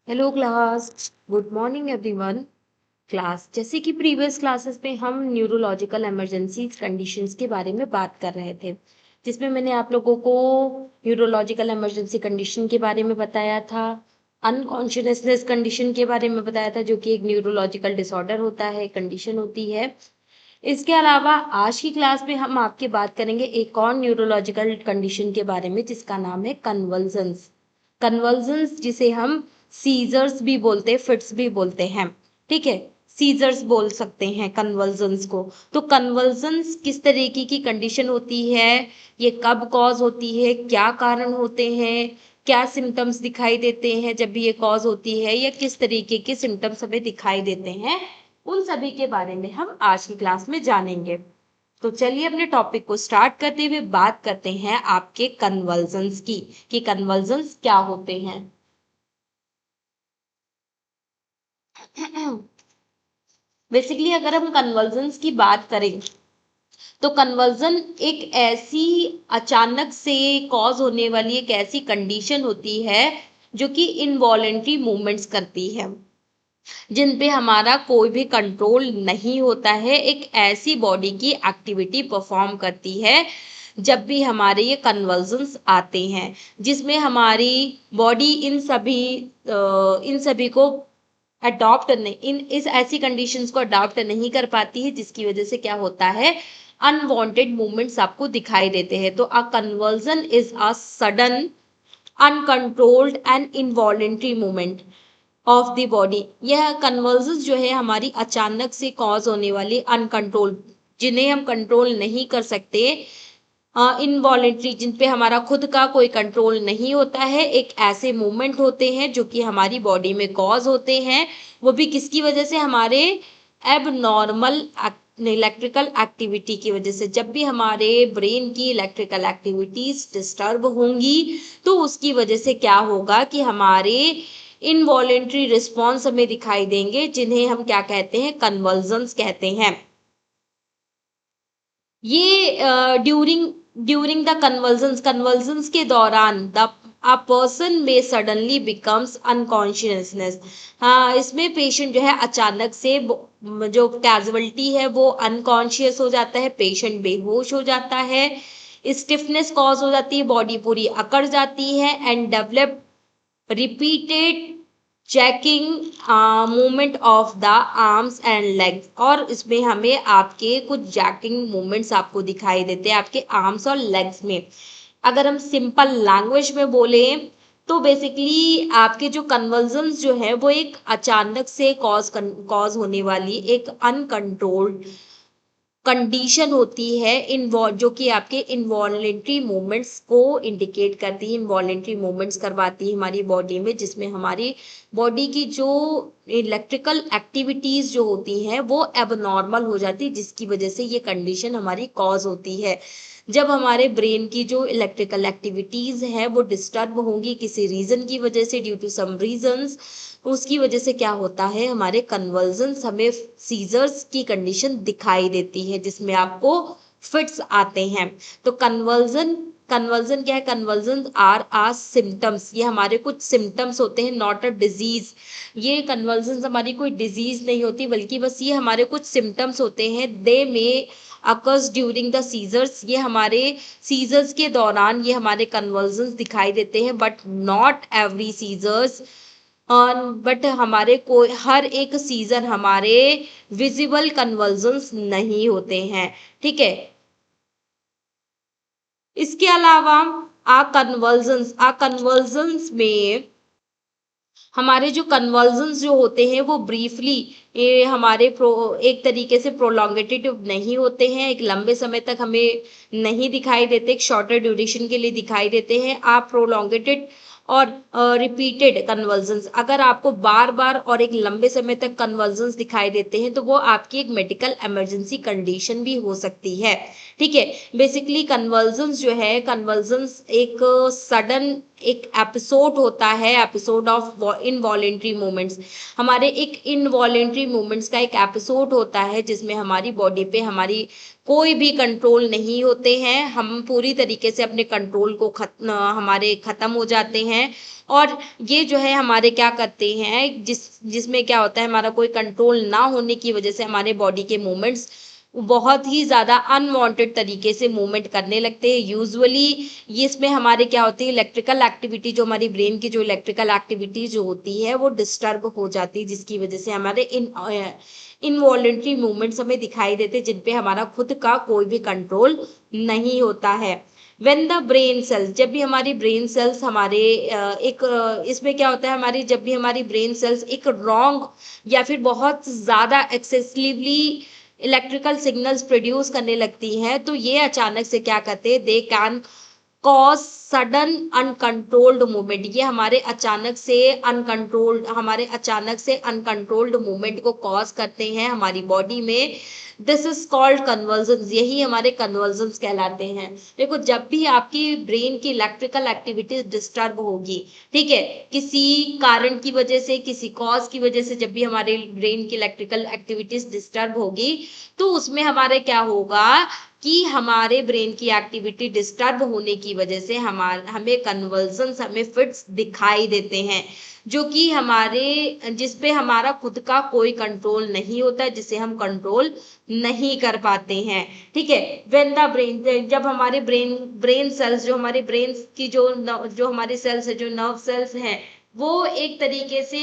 Hello class. Good morning everyone. Class, जैसे कि previous classes में हम न्यूरोलॉजिकल इमरजेंसी कंडीशंस के बारे में बात कर रहे थे, जिसमें मैंने आप लोगों को न्यूरोलॉजिकल इमरजेंसी कंडीशन के बारे में बताया था, अनकॉन्शियसनेस कंडीशन के बारे में बताया था, जो कि एक न्यूरोलॉजिकल डिसऑर्डर होता है, कंडीशन होती है। इसके अलावा आज की क्लास में हम आपके बात करेंगे एक और न्यूरोलॉजिकल कंडीशन के बारे में, जिसका नाम है कन्वल्जन्स। कन्वल्जन्स जिसे हम सीजर्स भी बोलते हैं, फिट्स भी बोलते हैं। ठीक है, सीजर्स बोल सकते हैं कन्वल्जन्स को। तो कन्वल्जन्स किस तरीके की कंडीशन होती है, ये कब कॉज होती है, क्या कारण होते हैं, क्या सिम्टम्स दिखाई देते हैं जब भी ये कॉज होती है, या किस तरीके के सिम्टम्स हमें दिखाई देते हैं, उन सभी के बारे में हम आज की क्लास में जानेंगे। तो चलिए अपने टॉपिक को स्टार्ट करते हुए बात करते हैं आपके कन्वल्जन्स की, कि कन्वल्जन्स क्या होते हैं। बेसिकली अगर हम कन्वल्जन्स की बात करें तो कन्वर्जन एक ऐसी अचानक से कॉज होने वाली एक ऐसी कंडीशन होती है जो कि इनवॉलेंट्री मूवमेंट्स करती है, जिन पे हमारा कोई भी कंट्रोल नहीं होता है। एक ऐसी बॉडी की एक्टिविटी परफॉर्म करती है जब भी हमारे ये कन्वल्जन्स आते हैं, जिसमें हमारी बॉडी इन सभी को अडॉप्ट नहीं, इन इस ऐसी कंडीशंस को अडॉप्ट नहीं कर पाती है, जिसकी वजह से क्या होता है, अनवांटेड मूवमेंट्स आपको दिखाई देते हैं। तो a conversion is a sudden uncontrolled and involuntary movement of the body. यह कन्वर्जन जो है हमारी अचानक से कॉज होने वाली अनकंट्रोल, जिन्हें हम कंट्रोल नहीं कर सकते, इनवॉलेंट्री, जिन पे हमारा खुद का कोई कंट्रोल नहीं होता है, एक ऐसे मूवमेंट होते हैं जो कि हमारी बॉडी में कॉज होते हैं। वो भी किसकी वजह से, हमारे एब नॉर्मल इलेक्ट्रिकल एक्टिविटी की वजह से। जब भी हमारे ब्रेन की इलेक्ट्रिकल एक्टिविटीज डिस्टर्ब होंगी तो उसकी वजह से क्या होगा कि हमारे इनवॉलेंट्री रिस्पॉन्स हमें दिखाई देंगे, जिन्हें हम क्या कहते हैं, कन्वर्जन्स कहते हैं। ये ड्यूरिंग ड्यूरिंग द कन्वर्जन्स के दौरान द अ पर्सन में सडनली बिकम्स अनकॉन्शियसनेस। हाँ, इसमें पेशेंट जो है अचानक से जो कैजुअलिटी है वो अनकॉन्शियस हो जाता है, पेशेंट बेहोश हो जाता है, स्टिफनेस कॉज हो जाती है, बॉडी पूरी अकड़ जाती है, and develop repeated checking movement of the arms and legs. और इसमें हमें आपके कुछ जैकिंग मूवमेंट्स आपको दिखाई देते हैं आपके आर्म्स और लेग्स में। अगर हम सिंपल लैंग्वेज में बोले तो बेसिकली आपके जो कन्वर्जन्स जो है वो एक अचानक से कॉज होने वाली एक अनकंट्रोल्ड कंडीशन होती है, इन्वॉल्व, जो कि आपके इनवॉलेंट्री मूवमेंट्स को इंडिकेट करती है, इनवॉलेंट्री मूवमेंट्स करवाती है हमारी बॉडी में, जिसमें हमारी बॉडी की जो इलेक्ट्रिकल एक्टिविटीज जो होती हैं वो एबनॉर्मल हो जाती है, जिसकी वजह से ये कंडीशन हमारी कॉज होती है। जब हमारे ब्रेन की जो इलेक्ट्रिकल एक्टिविटीज है वो डिस्टर्ब होंगी किसी रीजन की वजह से, ड्यू टू सम रीजंस, उसकी वजह से क्या होता है, हमारे कन्वर्जन्स, हमें सीजर्स की कंडीशन दिखाई देती है, जिसमें आपको फिट्स आते हैं। तो कन्वर्जन कन्वर्जन क्या है, कन्वर्जन आर आ सिम्टम्स, ये हमारे कुछ सिम्टम्स होते हैं, नॉट अ डिजीज। ये कन्वर्जन हमारी कोई डिजीज नहीं होती, बल्कि बस ये हमारे कुछ सिम्टम्स होते हैं। दे में अकर्स ड्यूरिंग द सीजर्स, ये हमारे सीजर्स के दौरान ये हमारे कन्वर्जन्स दिखाई देते हैं, but not every seizures. But हमारे कोई हर एक सीजन हमारे विजिबल कन्वर्जन्स नहीं होते हैं। ठीक है, इसके अलावा आ कन्वर्जन्स में हमारे जो कन्वर्जन्स जो होते हैं वो ब्रीफली, ये हमारे एक तरीके से प्रोलॉन्गेटेड नहीं होते हैं, एक लंबे समय तक हमें नहीं दिखाई देते, एक शॉर्टर ड्यूरेशन के लिए दिखाई देते हैं। आप प्रोलॉन्गेटेड और रिपीटेड कन्वर्जन्स, अगर आपको बार बार और एक लंबे समय तक कन्वर्जन्स दिखाई देते हैं तो वो आपकी एक मेडिकल इमरजेंसी कंडीशन भी हो सकती है। ठीक है, बेसिकली कन्वर्जन्स जो है, कन्वर्जन्स एक सडन एक एपिसोड होता है, एपिसोड ऑफ इनवॉलेंट्री मूवमेंट्स। हमारे एक इनवॉलेंट्री मूवमेंट्स का एक एपिसोड होता है जिसमें हमारी बॉडी पे हमारी कोई भी कंट्रोल नहीं होते हैं, हम पूरी तरीके से अपने कंट्रोल को हमारे खत्म हो जाते हैं। और ये जो है हमारे क्या करते हैं, जिसमें क्या होता है, हमारा कोई कंट्रोल ना होने की वजह से हमारे बॉडी के मूवमेंट्स बहुत ही ज़्यादा अनवांटेड तरीके से मूवमेंट करने लगते हैं। यूजुअली ये इसमें हमारे क्या होती है, इलेक्ट्रिकल एक्टिविटी, जो हमारी ब्रेन की जो इलेक्ट्रिकल एक्टिविटी जो होती है वो डिस्टर्ब हो जाती है, जिसकी वजह से हमारे इनवॉलेंट्री मूवमेंट्स हमें दिखाई देते हैं जिन पे हमारा खुद का कोई भी कंट्रोल नहीं होता है। वेन द ब्रेन सेल्स, जब भी हमारी ब्रेन सेल्स हमारे इसमें क्या होता है, हमारी जब भी हमारी ब्रेन सेल्स एक रॉन्ग या फिर बहुत ज़्यादा एक्सेसिवली इलेक्ट्रिकल सिग्नल्स प्रोड्यूस करने लगती हैं, तो ये अचानक से क्या करते हैं, they can cause sudden uncontrolled movement. ये हमारे अचानक से अनकंट्रोल्ड मूवमेंट को कॉज करते हैं हमारी बॉडी में। दिस इज कॉल्ड कन्वर्जन, यही हमारे कन्वर्जन्स कहलाते हैं। देखो, जब भी आपकी ब्रेन की इलेक्ट्रिकल एक्टिविटीज डिस्टर्ब होगी, ठीक है, किसी कारण की वजह से, किसी कॉज की वजह से, जब भी हमारे ब्रेन की इलेक्ट्रिकल एक्टिविटीज डिस्टर्ब होगी, तो उसमें हमारे क्या होगा कि हमारे ब्रेन की एक्टिविटी डिस्टर्ब होने की वजह से हमें कन्वर्जन्स, हमें फिट्स दिखाई देते हैं, जो कि जिस पे हमारा खुद का कोई कंट्रोल नहीं होता है, जिसे हम कंट्रोल नहीं कर पाते हैं। ठीक है, व्हेन द ब्रेन, जब हमारे ब्रेन सेल्स, जो हमारे ब्रेन की जो हमारे सेल्स है, जो नर्व सेल्स हैं, वो एक तरीके से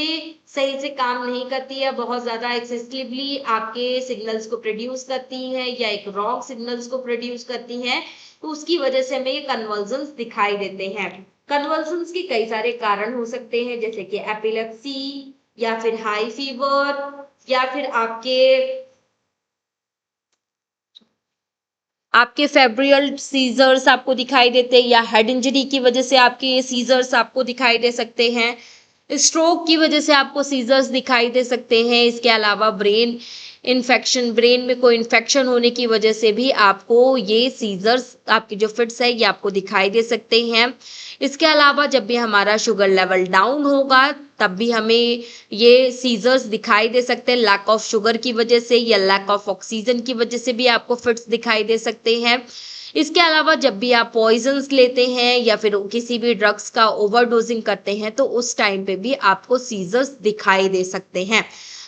सही से काम नहीं करती है, बहुत ज्यादा एक्सेसिवली आपके सिग्नल्स को प्रोड्यूस करती हैं या एक रॉन्ग सिग्नल्स को प्रोड्यूस करती हैं, तो उसकी वजह से हमें ये कन्वर्जन्स दिखाई देते हैं। कन्वर्जन्स के कई सारे कारण हो सकते हैं, जैसे कि एपिलेप्सी, या फिर हाई फीवर, या फिर आपके फेब्रियल सीजर्स आपको दिखाई देते हैं, या हेड इंजरी की वजह से आपके ये सीजर्स आपको दिखाई दे सकते हैं, स्ट्रोक की वजह से आपको सीजर्स दिखाई दे सकते हैं। इसके अलावा ब्रेन में कोई इन्फेक्शन होने की वजह से भी आपको ये सीजर्स, आपकी जो फिट्स है, ये आपको दिखाई दे सकते हैं। इसके अलावा जब भी हमारा शुगर लेवल डाउन होगा, तब भी हमें ये सीजर्स दिखाई दे सकते हैं, लैक ऑफ शुगर की वजह से या लैक ऑफ ऑक्सीजन की वजह से भी आपको फिट्स दिखाई दे सकते हैं। इसके अलावा जब भी आप पॉइजन्स लेते हैं या फिर किसी भी ड्रग्स का ओवरडोजिंग करते हैं, तो उस टाइम पे भी आपको सीजर्स दिखाई दे सकते हैं।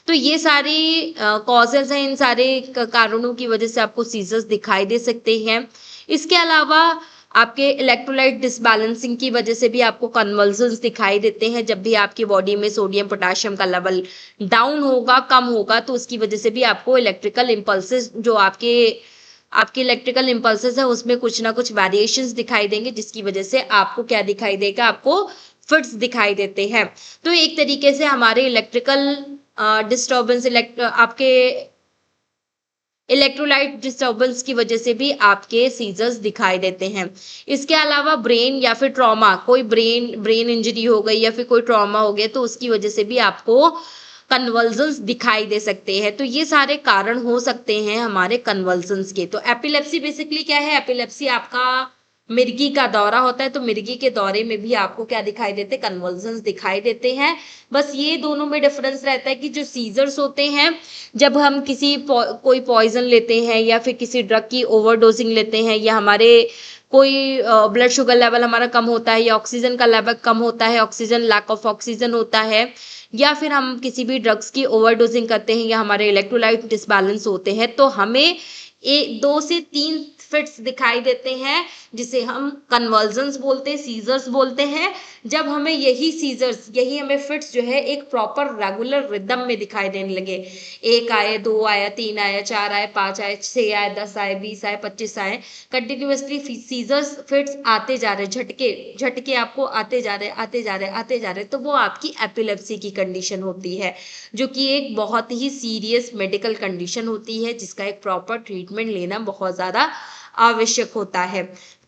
तो ये सारी कॉजेज हैं, इन सारे कारणों की वजह से आपको सीजर्स दिखाई दे सकते हैं। इसके अलावा आपके इलेक्ट्रोलाइट डिसबैलेंसिंग की वजह से भी आपको कन्वर्जन्स दिखाई देते हैं। जब भी आपकी बॉडी में सोडियम पोटेशियम का लेवल डाउन होगा, कम होगा, तो उसकी वजह से भी आपको इलेक्ट्रिकल इम्पल्सेस, जो आपके इलेक्ट्रिकल इम्पल्सेस है, उसमें कुछ ना कुछ वेरिएशंस दिखाई देंगे, जिसकी वजह से आपको क्या दिखाई देगा, आपको फिट्स दिखाई देते हैं। तो एक तरीके से हमारे इलेक्ट्रिकल डिस्टर्बेंस, आपके इलेक्ट्रोलाइट डिस्टर्बेंस की वजह से भी आपके सीजर्स दिखाई देते हैं। इसके अलावा ब्रेन या फिर ट्रॉमा, कोई ब्रेन इंजरी हो गई या फिर कोई ट्रॉमा हो गया, तो उसकी वजह से भी आपको कन्वर्जन्स दिखाई दे सकते हैं। तो ये सारे कारण हो सकते हैं हमारे कन्वर्जन्स के। तो एपिलेप्सी बेसिकली क्या है, एपिलेप्सी आपका मिर्गी का दौरा होता है, तो मिर्गी के दौरे में भी आपको क्या दिखाई देते हैं, कन्वर्जन्स दिखाई देते हैं। बस ये दोनों में डिफरेंस रहता है कि जो सीजर्स होते हैं, जब हम कोई पॉइजन लेते हैं या फिर किसी ड्रग की ओवरडोजिंग लेते हैं, या हमारे कोई ब्लड शुगर लेवल हमारा कम होता है, या ऑक्सीजन का लेवल कम होता है, लैक ऑफ ऑक्सीजन होता है, या फिर हम किसी भी ड्रग्स की ओवरडोजिंग करते हैं, या हमारे इलेक्ट्रोलाइट डिसबैलेंस होते हैं, तो हमें 2 से 3 फिट्स दिखाई देते हैं, जिसे हम कन्वर्जन्स बोलते हैं, सीजर्स बोलते हैं। जब हमें यही हमें फिट्स जो है एक प्रॉपर रेगुलर रिदम में दिखाई देने लगे, 1 आए, 2 आया, 3 आया, 4 आए, 5 आए, 6 आए, 10 आए, 20 आए, 25 आए, कंटिन्यूअसली सीजर्स फिट्स आते जा रहे, झटके आपको आते जा रहे, तो वो आपकी एपिलेप्सी की कंडीशन होती है, जो कि एक बहुत ही सीरियस मेडिकल कंडीशन होती है, जिसका एक प्रॉपर ट्रीटमेंट लेना बहुत ज़्यादा आवश्यक होता है।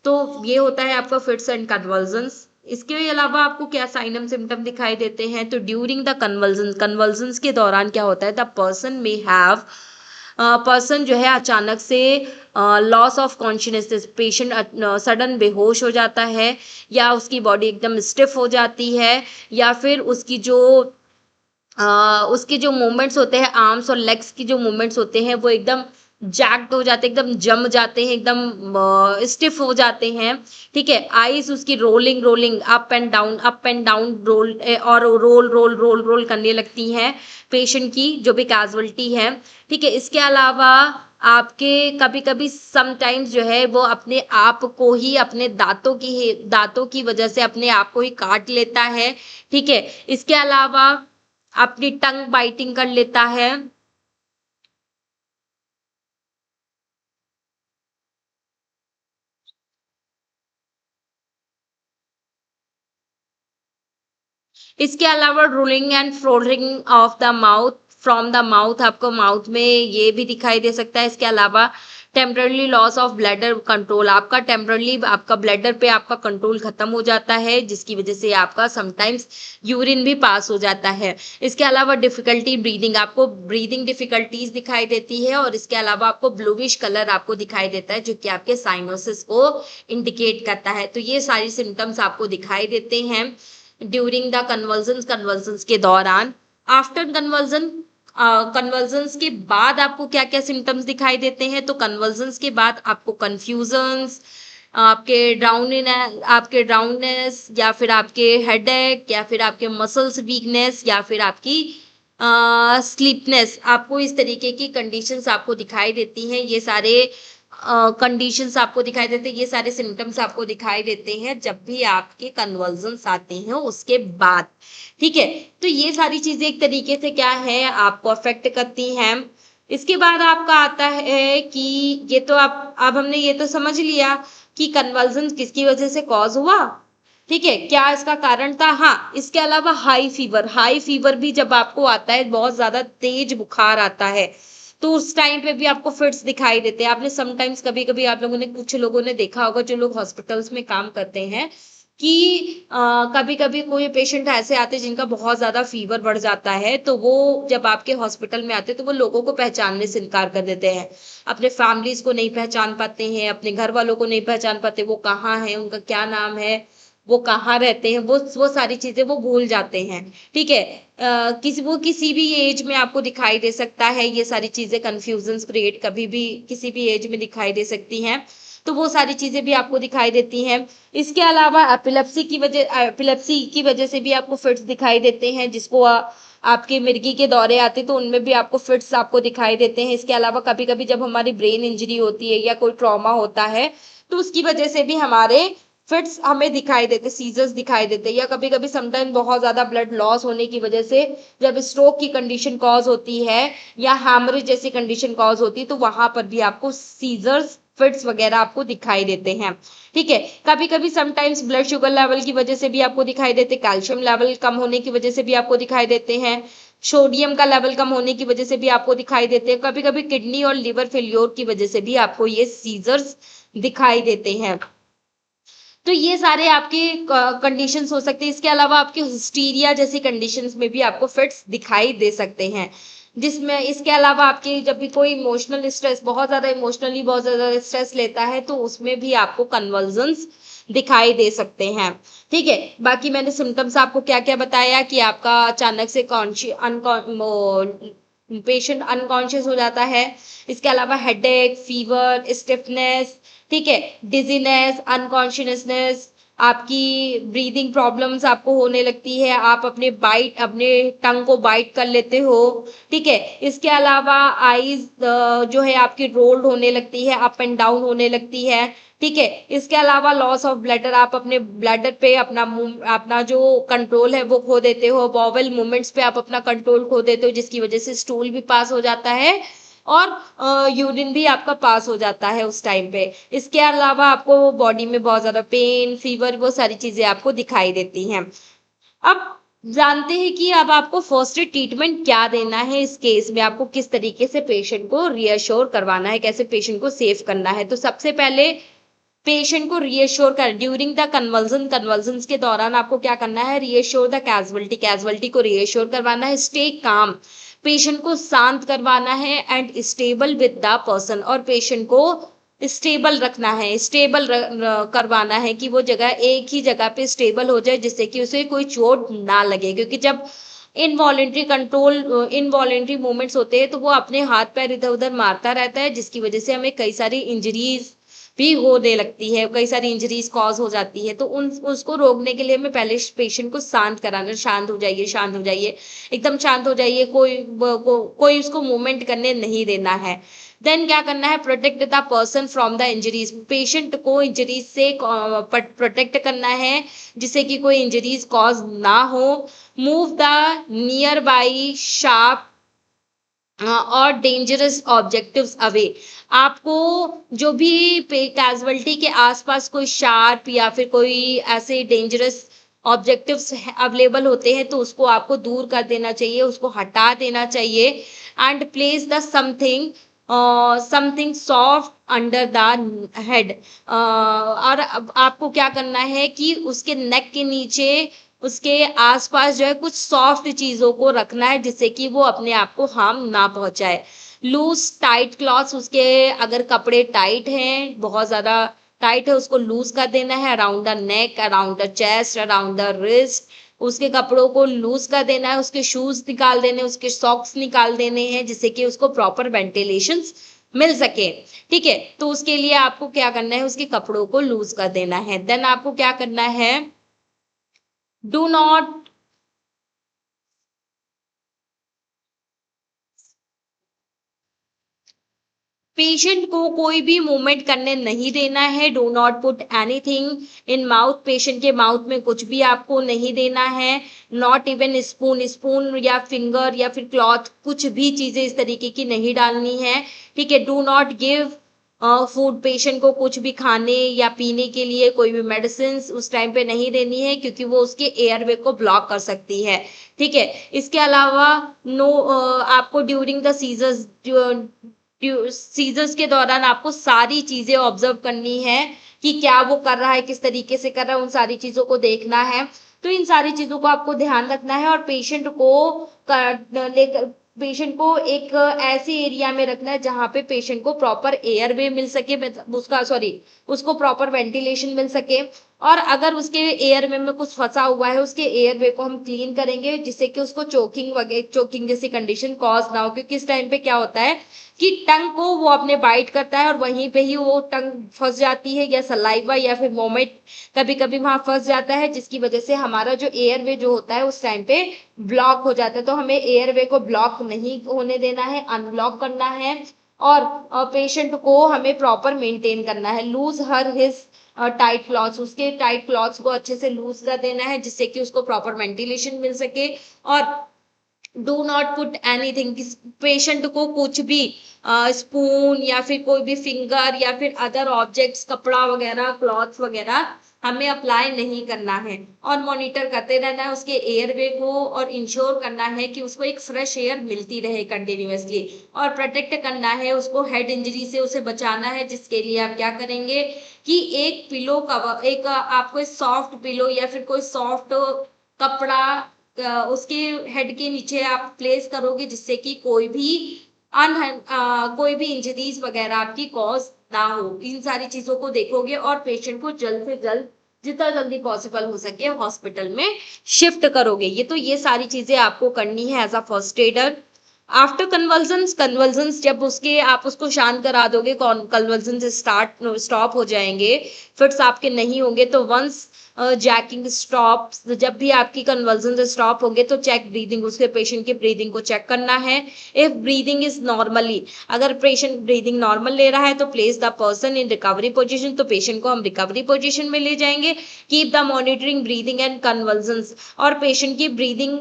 तो ये होता है आपका फिट्स एंड कन्वर्जन्स। इसके अलावा आपको क्या साइन एंड सिम्टम दिखाई देते हैं, तो ड्यूरिंग द कन्वर्जन्स के दौरान क्या होता है, the person may have person जो है अचानक से loss of consciousness, patient sudden बेहोश हो जाता है, या उसकी बॉडी एकदम स्टिफ हो जाती है, या फिर उसके जो मूवमेंट्स होते हैं, आर्म्स और लेग्स की जो मूवमेंट्स होते हैं वो एकदम जैक्ड हो जाते हैं, एकदम जम जाते हैं, एकदम स्टिफ हो जाते हैं। ठीक है, आईज उसकी rolling rolling up and down roll और रोल रोल रोल रोल करने लगती हैं पेशेंट की, जो भी कैजुअलिटी है। ठीक है, इसके अलावा आपके कभी कभी समटाइम्स जो है वो अपने आप को ही अपने दांतों की वजह से अपने आप को ही काट लेता है। ठीक है, इसके अलावा अपनी टंग बाइटिंग कर लेता है। इसके अलावा ruling and flooring of the mouth from the mouth, आपको माउथ में ये भी दिखाई दे सकता है। इसके अलावा temporary loss of bladder control, आपका टेम्परली आपका ब्लैडर पे आपका कंट्रोल खत्म हो जाता है, जिसकी वजह से आपका समटाइम्स यूरिन भी पास हो जाता है। इसके अलावा डिफिकल्टी ब्रीदिंग, आपको ब्रीदिंग डिफिकल्टीज दिखाई देती है, और इसके अलावा आपको ब्लूइश कलर आपको दिखाई देता है, जो कि आपके साइनोसिस को इंडिकेट करता है। तो ये सारी सिम्टम्स आपको दिखाई देते हैं ड्यूरिंग द कन्वर्जन के दौरान। आफ्टर कन्वर्जन के बाद आपको क्या क्या सिम्टम्स दिखाई देते हैं, तो कन्वर्जन के बाद आपको कंफ्यूजन्स, आपके ड्राउननेस, या फिर आपके हेडेक, या फिर आपके मसल्स वीकनेस, या फिर आपकी स्लीपनेस, आपको इस तरीके की कंडीशंस आपको दिखाई देती हैं। ये सारे कंडीशंस आपको दिखाई देते हैं, ये सारे सिम्टम्स आपको दिखाई देते हैं जब भी आपके कन्वर्जन्स आते हैं उसके बाद। ठीक है, तो ये सारी चीजें एक तरीके से क्या है, आपको अफेक्ट करती हैं। इसके बाद आपका आता है कि ये तो आप अब हमने ये तो समझ लिया कि कन्वर्जन किसकी वजह से कॉज हुआ। ठीक है, क्या इसका कारण था। हाँ, इसके अलावा हाई फीवर भी जब आपको आता है, बहुत ज्यादा तेज बुखार आता है, तो उस टाइम पे भी आपको फिट्स दिखाई देते हैं। आपने समटाइम्स कभी कभी आप लोगों ने कुछ लोगों ने देखा होगा, जो लोग हॉस्पिटल्स में काम करते हैं, कि कभी कभी कोई पेशेंट ऐसे आते हैं जिनका बहुत ज्यादा फीवर बढ़ जाता है, तो वो जब आपके हॉस्पिटल में आते हैं तो वो लोगों को पहचानने से इनकार कर देते हैं, अपने फैमिलीज को नहीं पहचान पाते हैं, अपने घर वालों को नहीं पहचान पाते, वो कहाँ है, उनका क्या नाम है, वो कहाँ रहते हैं, वो सारी चीजें वो भूल जाते हैं। ठीक है, किसी भी एज में आपको दिखाई दे सकता है, ये सारी चीजें कंफ्यूजन क्रिएट कभी भी किसी भी एज में दिखाई दे सकती हैं, तो वो सारी चीजें भी आपको दिखाई देती हैं। इसके अलावा एपिलेप्सी की वजह से भी आपको फिट्स दिखाई देते हैं, जिसको आपके मिर्गी के दौरे आते तो उनमें भी आपको फिट्स आपको दिखाई देते हैं। इसके अलावा कभी कभी जब हमारी ब्रेन इंजरी होती है या कोई ट्रॉमा होता है, तो उसकी वजह से भी हमारे फिट्स हमें दिखाई देते, सीजर्स दिखाई देते, या कभी कभी समटाइम बहुत ज्यादा ब्लड लॉस होने की वजह से जब स्ट्रोक की कंडीशन कॉज होती है, या हैमरेज जैसी कंडीशन कॉज होती है, तो वहां पर भी आपको सीजर्स फिट्स वगैरह आपको दिखाई देते हैं। ठीक है, कभी कभी समटाइम्स ब्लड शुगर लेवल की वजह से भी आपको दिखाई देते, कैल्शियम लेवल कम होने की वजह से भी आपको दिखाई देते हैं, सोडियम का लेवल कम होने की वजह से भी आपको दिखाई देते हैं, कभी कभी किडनी और लिवर फेल्योर की वजह से भी आपको ये सीजर्स दिखाई देते हैं। तो ये सारे आपके कंडीशंस हो सकते हैं। इसके अलावा आपके हिस्टीरिया जैसी कंडीशंस में भी आपको फिट्स दिखाई दे सकते हैं, जिसमें इसके अलावा आपके जब भी कोई इमोशनल स्ट्रेस, बहुत ज्यादा स्ट्रेस लेता है, तो उसमें भी आपको कन्वर्जन्स दिखाई दे सकते हैं। ठीक है, बाकी मैंने सिम्टम्स आपको क्या क्या बताया कि आपका अचानक से पेशेंट अनकॉन्शियस हो जाता है। इसके अलावा हेडेक, फीवर, स्टिफनेस, ठीक है, डिजीनेस, अनकॉन्शियसनेस, आपकी ब्रीदिंग प्रॉब्लम्स आपको होने लगती है, आप अपने टंग को बाइट कर लेते हो। ठीक है, इसके अलावा आईज जो है आपकी रोल्ड होने लगती है, अप एंड डाउन होने लगती है। ठीक है, इसके अलावा लॉस ऑफ ब्लैडर, आप अपने ब्लैडर पे अपना जो कंट्रोल है वो खो देते हो, बॉवल मूवमेंट्स पे आप अपना कंट्रोल खो देते हो, जिसकी वजह से स्टूल भी पास हो जाता है और यूरिन भी आपका पास हो जाता है उस टाइम पे। इसके अलावा आपको बॉडी में बहुत ज्यादा पेन, फीवर, वो सारी चीजें आपको दिखाई देती हैं। अब जानते हैं कि अब आपको फर्स्ट एड ट्रीटमेंट क्या देना है इस केस में, आपको किस तरीके से पेशेंट को रीअश्योर करवाना है, कैसे पेशेंट को सेव करना है। तो सबसे पहले पेशेंट को रीअश्योर कर ड्यूरिंग द कन्वर्जन के दौरान आपको क्या करना है, रीअश्योर द कैजुअलिटी को रीअश्योर करवाना है, स्टे काम, पेशेंट को शांत करवाना है and stable with the person, और पेशेंट को स्टेबल रखना है, स्टेबल करवाना है कि वो जगह एक ही जगह पे स्टेबल हो जाए जिससे कि उसे कोई चोट ना लगे, क्योंकि जब इनवॉलेंट्री मूवमेंट्स होते हैं तो वो अपने हाथ पैर इधर उधर मारता रहता है, जिसकी वजह से हमें कई सारी इंजरीज भी होने लगती है, कई सारी इंजरीज कॉज हो जाती है। तो उन उसको रोकने के लिए हमें पहले पेशेंट को शांत कराना, शांत हो जाइए, शांत हो जाइए, एकदम शांत हो जाइए, कोई उसको मूवमेंट करने नहीं देना है। देन क्या करना है, protect the person from the injuries, patient को इंजरीज से प्रोटेक्ट करना है जिससे कि कोई इंजरीज कॉज ना हो। Move the near by sharp और डेंजरस ऑब्जेक्टिव्स अवे, आपको जो भी कैजुअलिटी के आसपास कोई शार्प या फिर कोई ऐसे डेंजरस ऑब्जेक्टिव्स अवेलेबल होते हैं तो उसको आपको दूर कर देना चाहिए, उसको हटा देना चाहिए। And place the something soft under the head, और अब आपको क्या करना है कि उसके नेक के नीचे, उसके आसपास जो है कुछ सॉफ्ट चीजों को रखना है जिससे कि वो अपने आप को हार्म ना पहुंचाए। लूज टाइट क्लॉथ्स, उसके अगर कपड़े टाइट हैं, बहुत ज्यादा टाइट है, उसको लूज कर देना है around the neck, around the chest, around the wrist, उसके कपड़ों को लूज कर देना है, उसके शूज निकाल देने, उसके सॉक्स निकाल देने हैं जिससे कि उसको प्रॉपर वेंटिलेशन मिल सके। ठीक है, तो उसके लिए आपको क्या करना है, उसके कपड़ों को लूज कर देना है। देन आपको क्या करना है, डू नॉट पेशेंट को कोई भी मूवमेंट करने नहीं देना है। Do not put anything in mouth, patient के माउथ में कुछ भी आपको नहीं देना है। नॉट इवन स्पून, स्पून या फिंगर या फिर क्लॉथ, कुछ भी चीजें इस तरीके की नहीं डालनी है। ठीक है, do not give food, patient को कुछ भी खाने या पीने के लिए कोई भी मेडिसिन उस टाइम पे नहीं देनी है क्योंकि वो उसके एयरवे को ब्लॉक कर सकती है। ठीक है, इसके अलावा नो आपको ड्यूरिंग द सीजर्स, सीजर्स के दौरान आपको सारी चीजें ऑब्जर्व करनी है कि क्या वो कर रहा है, किस तरीके से कर रहा है, उन सारी चीजों को देखना है। तो इन सारी चीजों को आपको ध्यान रखना है और पेशेंट को एक ऐसे एरिया में रखना है जहां पे पेशेंट को प्रॉपर एयर वे मिल सके, उसका सॉरी उसको प्रॉपर वेंटिलेशन मिल सके। और अगर उसके एयर वे में कुछ फंसा हुआ है, उसके एयर वे को हम क्लीन करेंगे जिससे कि उसको चोकिंग जैसी कंडीशन कॉज ना हो, क्योंकि इस टाइम पे क्या होता है कि टंग को वो अपने बाइट करता है और वहीं पे ही वो टंग फंस जाती है, या सलाइवा या फिर वोमिट कभी कभी वहां फंस जाता है, जिसकी वजह से हमारा जो एयरवे जो होता है उस टाइम पे ब्लॉक हो जाता है। तो हमें एयरवे को ब्लॉक नहीं होने देना है, अनब्लॉक करना है। और पेशेंट को हमें प्रॉपर मेंटेन करना है। Lose her his tight clothes, उसके टाइट क्लॉथ्स को अच्छे से लूज कर देना है जिससे कि उसको प्रॉपर वेंटिलेशन मिल सके। और do not put anything, patient को कुछ भी स्पून या फिर कोई भी फिंगर या फिर अदर ऑब्जेक्ट्स, कपड़ा वगैरह, क्लॉथ वगैरह हमें अप्लाई नहीं करना है। और मॉनिटर करते रहना है उसके एयरवे को और इंश्योर करना है कि उसको एक फ्रेश एयर मिलती रहे कंटिन्यूअसली। और प्रोटेक्ट करना है उसको, हेड इंजरी से उसे बचाना है, जिसके लिए आप क्या करेंगे कि एक पिलो कवर, एक आपको सॉफ्ट पिलो या फिर कोई सॉफ्ट कपड़ा उसके हेड के नीचे आप प्लेस करोगे जिससे कि कोई भी इंजरीज वगैरह आपकी कॉज ना हो। इन सारी चीजों को देखोगे और पेशेंट को जल्द से जल्द, जितना जल्दी पॉसिबल हो सके, हॉस्पिटल में शिफ्ट करोगे। ये सारी चीजें आपको करनी है as a first aider. After convulsions जब उसके आप उसको शांत करा दोगे, कन्वर्जन्स स्टॉप हो जाएंगे, फिट्स आपके नहीं होंगे, तो वंस जैकिंग स्टॉप, जब भी आपकी कन्वर्जन स्टॉप होंगे तो चेक ब्रीदिंग, उसके पेशेंट की ब्रीदिंग को चेक करना है। इफ ब्रीदिंग इज नॉर्मली, अगर पेशेंट ब्रीदिंग नॉर्मल ले रहा है तो place the person in recovery position, तो पेशेंट को हम रिकवरी पोजीशन में ले जाएंगे। Keep the monitoring breathing and convergence, और पेशेंट की ब्रीदिंग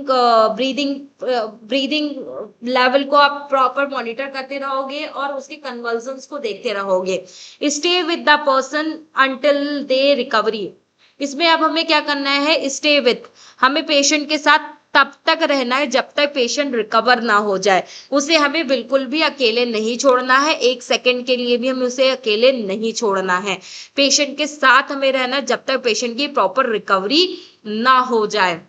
लेवल को आप प्रॉपर मॉनिटर करते रहोगे और उसके कन्वर्जन्स को देखते रहोगे। Stay with the person until they recovery, इसमें अब हमें क्या करना है, स्टे विथ, हमें पेशेंट के साथ तब तक रहना है जब तक पेशेंट रिकवर ना हो जाए। उसे हमें बिल्कुल भी अकेले नहीं छोड़ना है, एक सेकंड के लिए भी हमें उसे अकेले नहीं छोड़ना है। पेशेंट के साथ हमें रहना जब तक पेशेंट की प्रॉपर रिकवरी ना हो जाए।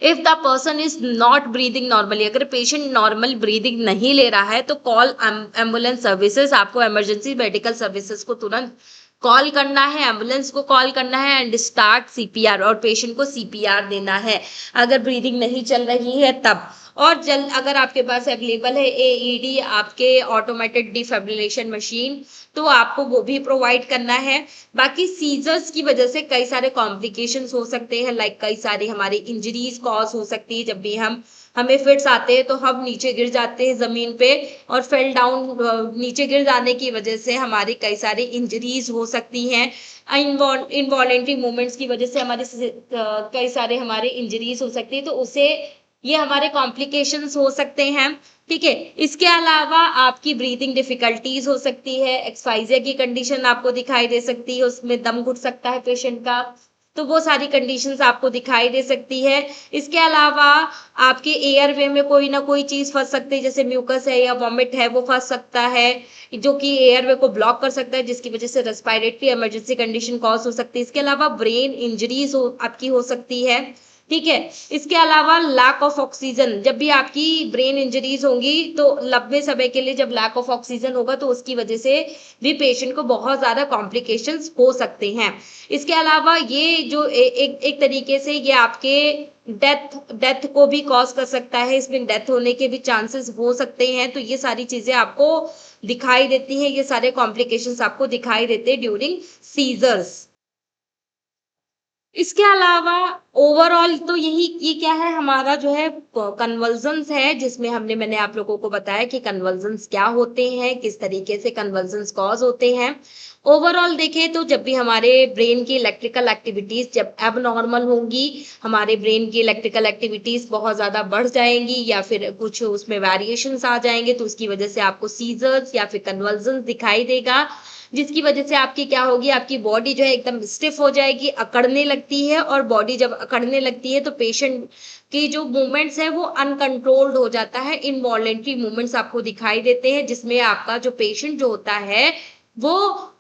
If the person is not breathing normally, अगर पेशेंट नॉर्मल ब्रीदिंग नहीं ले रहा है तो कॉल एम्बुलेंस सर्विसेज, आपको इमरजेंसी मेडिकल सर्विसेज को तुरंत कॉल करना है, एम्बुलेंस को कॉल करना है एंड स्टार्ट सीपीआर, और पेशेंट को सीपीआर देना है अगर ब्रीदिंग नहीं चल रही है तब। और जल्द अगर आपके पास अवेलेबल है एईडी, आपके ऑटोमेटेड डिफिब्रिलेशन मशीन, तो आपको वो भी प्रोवाइड करना है। बाकी सीजर्स की वजह से कई सारे कॉम्प्लिकेशंस हो सकते हैं, लाइक कई सारी हमारी इंजरीज कॉज हो सकती है। जब भी हमें फिट्स आते हैं तो हम नीचे गिर जाते हैं जमीन पे और फेल डाउन, नीचे गिर जाने की वजह से हमारी कई सारी इंजरीज हो सकती हैं। इनवॉलेंट्री मूवमेंट्स की वजह से हमारे कई सारे हमारे इंजरीज हो सकती है, तो उसे ये हमारे कॉम्प्लिकेशंस हो सकते हैं। ठीक है, इसके अलावा आपकी ब्रीदिंग डिफिकल्टीज हो सकती है, एक्सफाइजिया की कंडीशन आपको दिखाई दे सकती है, उसमें दम घुट सकता है पेशेंट का, तो वो सारी कंडीशंस आपको दिखाई दे सकती है। इसके अलावा आपके एयरवे में कोई ना कोई चीज फंस सकती है, जैसे म्यूकस है या वॉमिट है, वो फंस सकता है जो कि एयरवे को ब्लॉक कर सकता है, जिसकी वजह से रेस्पिरेटरी इमरजेंसी कंडीशन कॉज हो सकती है। इसके अलावा ब्रेन इंजरीज आपकी हो सकती है। ठीक है, इसके अलावा लैक ऑफ ऑक्सीजन, जब भी आपकी ब्रेन इंजरीज होंगी तो लंबे समय के लिए जब लैक ऑफ ऑक्सीजन होगा तो उसकी वजह से भी पेशेंट को बहुत ज्यादा कॉम्प्लिकेशंस हो सकते हैं। इसके अलावा ये जो एक तरीके से ये आपके डेथ को भी कॉज कर सकता है, इसमें डेथ होने के भी चांसेस हो सकते हैं। तो ये सारी चीजें आपको दिखाई देती हैं, ये सारे कॉम्प्लिकेशंस आपको दिखाई देते हैं ड्यूरिंग सीजर्स। इसके अलावा ओवरऑल तो यही, ये क्या है हमारा जो है कन्वर्जन्स है, जिसमें मैंने आप लोगों को बताया कि कन्वर्जन्स क्या होते हैं, किस तरीके से कन्वर्जन्स कॉज होते हैं। ओवरऑल देखें तो जब भी हमारे ब्रेन की इलेक्ट्रिकल एक्टिविटीज जब एबनॉर्मल होंगी, हमारे ब्रेन की इलेक्ट्रिकल एक्टिविटीज बहुत ज्यादा बढ़ जाएंगी या फिर कुछ उसमें वेरिएशंस आ जाएंगे, तो उसकी वजह से आपको सीजर्स या फिर कन्वर्जन्स दिखाई देगा, जिसकी वजह से आपकी क्या होगी, आपकी बॉडी जो है एकदम स्टिफ हो जाएगी, अकड़ने लगती है, और बॉडी जब अकड़ने लगती है तो पेशेंट की जो मूवमेंट्स है वो अनकंट्रोल्ड हो जाता है, इनवॉलेंट्री मूवमेंट्स आपको दिखाई देते हैं, जिसमें आपका जो पेशेंट जो होता है वो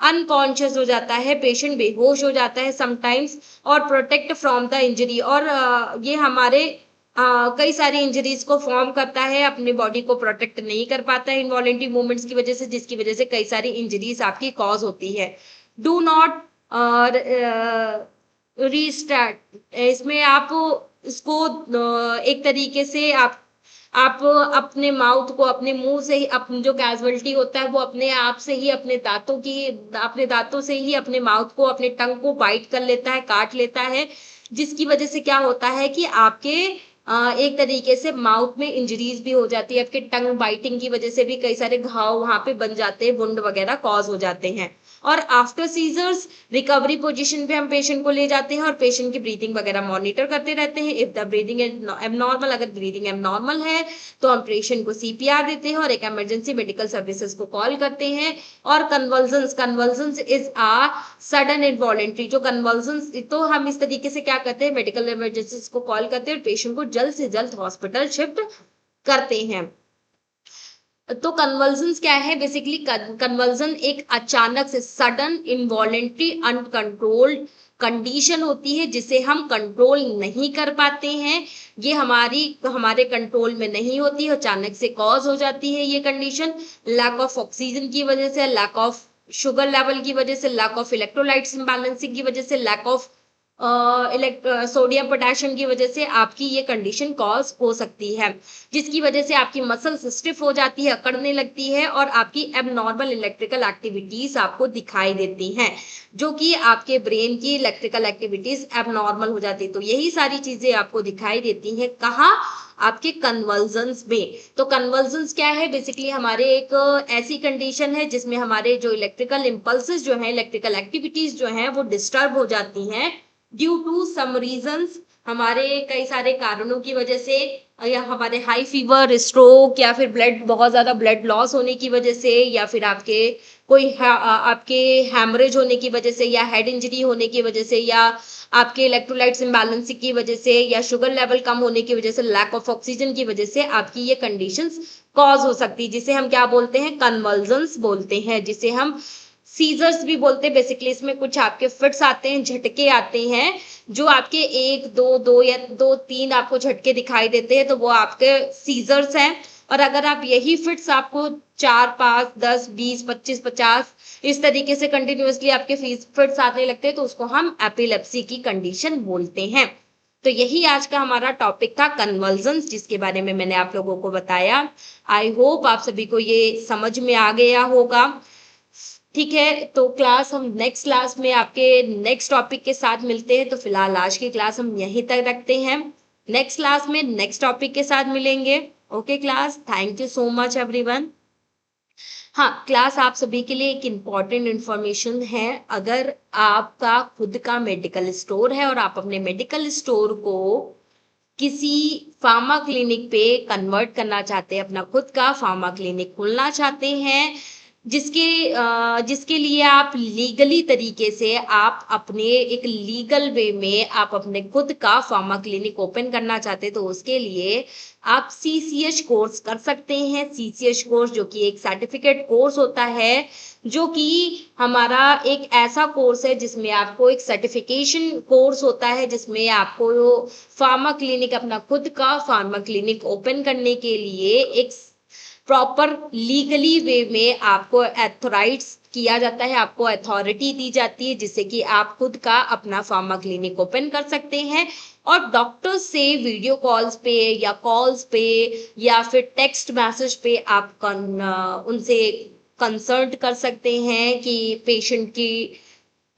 अनकॉन्शियस हो जाता है, पेशेंट बेहोश हो जाता है समटाइम्स, और प्रोटेक्ट फ्रॉम द इंजरी, और ये हमारे कई सारी इंजरीज को फॉर्म करता है, अपने बॉडी को प्रोटेक्ट नहीं कर पाता है इनवॉलेंट्री मूवमेंट्स की वजह से, जिसकी वजह से कई सारी इंजरीज आपकी कॉज होती है। डू नॉट रीस्टार्ट, इसमें आप इसको एक तरीके से आप अपने माउथ को अपने मुंह से ही, अपने जो कैजुअलिटी होता है वो अपने आप से ही अपने दांतों से ही अपने माउथ को, अपने टंग को बाइट कर लेता है, काट लेता है, जिसकी वजह से क्या होता है कि आपके एक तरीके से माउथ में इंजरीज भी हो जाती है, आपके टंग बाइटिंग की वजह से भी कई सारे घाव वहां पे बन जाते हैं, वुंड वगैरह कॉज हो जाते हैं। और आफ्टर सीजर्स रिकवरी पोजीशन पे हम पेशेंट को ले जाते हैं और पेशेंट की ब्रीदिंग वगैरह मॉनिटर करते रहते हैं। इफ द ब्रीदिंग एबनॉर्मल, अगर ब्रीदिंग एबनॉर्मल है तो हम पेशेंट को सीपीआर देते हैं और एक इमरजेंसी मेडिकल सर्विसेज को कॉल करते हैं। और convulsions is a sudden involuntary, जो कन्वर्जन्स, तो हम इस तरीके से क्या करते हैं, मेडिकल इमरजेंसी को कॉल करते हैं और पेशेंट को जल्द से जल्द हॉस्पिटल शिफ्ट करते हैं। तो कन्वर्जन्स क्या है, बेसिकली कन्वर्जन एक अचानक से सडन इनवॉलेंट्री अनकंट्रोल्ड कंडीशन होती है, जिसे हम कंट्रोल नहीं कर पाते हैं, ये हमारे कंट्रोल में नहीं होती, अचानक से कॉज हो जाती है ये कंडीशन, लैक ऑफ ऑक्सीजन की वजह से, लैक ऑफ शुगर लेवल की वजह से, लैक ऑफ इलेक्ट्रोलाइट्स इम्बैलेंसिंग की वजह से, लैक ऑफ सोडियम पोटेशियम की वजह से आपकी ये कंडीशन कॉज हो सकती है, जिसकी वजह से आपकी मसल्स स्टिफ हो जाती है, अकड़ने लगती है, और आपकी एबनॉर्मल इलेक्ट्रिकल एक्टिविटीज आपको दिखाई देती हैं, जो कि आपके ब्रेन की इलेक्ट्रिकल एक्टिविटीज एबनॉर्मल हो जाती है। तो यही सारी चीजें आपको दिखाई देती हैं कहाँ, आपके कन्वर्जन्स में। तो कन्वर्जन्स क्या है, बेसिकली हमारे एक ऐसी कंडीशन है जिसमें हमारे जो इलेक्ट्रिकल इंपल्सेस जो है, इलेक्ट्रिकल एक्टिविटीज जो है वो डिस्टर्ब हो जाती हैं ड्यू टू सम रीजंस, हमारे कई सारे कारणों की वजह से, या हमारे हाई फीवर, स्ट्रोक, या फिर बहुत ज्यादा ब्लड लॉस होने की वजह से, या फिर आपके हैमरेज होने की वजह से, या हेड इंजरी होने की वजह से, या आपके इलेक्ट्रोलाइट्स इम्बैलेंसिंग की वजह से, या शुगर लेवल कम होने की वजह से, लैक ऑफ ऑक्सीजन की वजह से आपकी ये कंडीशंस कॉज हो सकती है, जिसे हम क्या बोलते हैं, कन्वर्जन्स बोलते हैं, जिसे हम सीजर्स भी बोलते हैं बेसिकली। इसमें कुछ आपके फिट्स आते हैं, झटके आते हैं, जो आपके एक दो दो या दो तीन आपको झटके दिखाई देते हैं, तो वो आपके सीजर्स हैं। और अगर आप यही फिट्स आपको 4 5 10 20 25 50 इस तरीके से कंटिन्यूअसली आपके फिट्स आने लगते हैं, तो उसको हम एपिलेप्सी की कंडीशन बोलते हैं। तो यही आज का हमारा टॉपिक था, कन्वर्जन्स, जिसके बारे में मैंने आप लोगों को बताया। आई होप आप सभी को ये समझ में आ गया होगा। ठीक है, तो हम नेक्स्ट क्लास में आपके नेक्स्ट टॉपिक के साथ मिलते हैं। तो फिलहाल आज की क्लास हम यहीं तक रखते हैं। नेक्स्ट क्लास में नेक्स्ट टॉपिक के साथ मिलेंगे। Okay class, thank you so much everyone. हाँ क्लास, आप सभी के लिए एक इम्पॉर्टेंट इंफॉर्मेशन है। अगर आपका खुद का मेडिकल स्टोर है और आप अपने मेडिकल स्टोर को किसी फार्मा क्लिनिक पे कन्वर्ट करना चाहते हैं, अपना खुद का फार्मा क्लिनिक खोलना चाहते हैं, जिसके लिए आप लीगली तरीके से आप अपने एक लीगल वे में आप अपने खुद का फार्मा क्लिनिक ओपन करना चाहते हैं, तो उसके लिए आप सीसीएच कोर्स कर सकते हैं। सीसीएच कोर्स जो कि एक सर्टिफिकेट कोर्स होता है, जो कि हमारा एक ऐसा कोर्स है जिसमें आपको एक सर्टिफिकेशन कोर्स होता है, जिसमें आपको फार्मा क्लिनिक, अपना खुद का फार्मा क्लिनिक ओपन करने के लिए एक प्रॉपर लीगली वे में आपको एथोराइज किया जाता है, आपको अथॉरिटी दी जाती है, जिससे कि आप खुद का अपना फार्मा क्लिनिक ओपन कर सकते हैं और डॉक्टर से वीडियो कॉल्स पे या कॉल्स पे या फिर टेक्स्ट मैसेज पे आप उनसे कंसल्ट कर सकते हैं कि पेशेंट की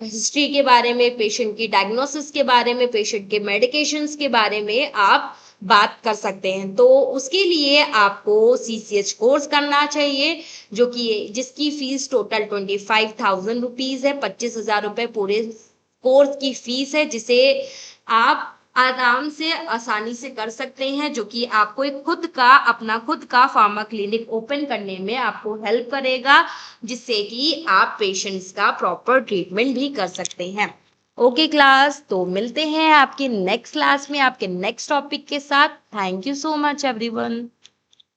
हिस्ट्री के बारे में, पेशेंट की डायग्नोसिस के बारे में, पेशेंट के मेडिकेशंस के बारे में आप बात कर सकते हैं। तो उसके लिए आपको सीसीएच कोर्स करना चाहिए, जो कि जिसकी फीस टोटल 25,000 रुपीज है। 25,000 रुपए पूरे कोर्स की फीस है, जिसे आप आराम से आसानी से कर सकते हैं, जो कि आपको एक अपना खुद का फार्मा क्लिनिक ओपन करने में आपको हेल्प करेगा, जिससे कि आप पेशेंट्स का प्रॉपर ट्रीटमेंट भी कर सकते हैं। ओके क्लास, तो मिलते हैं आपके नेक्स्ट क्लास में आपके नेक्स्ट टॉपिक के साथ। Thank you so much everyone.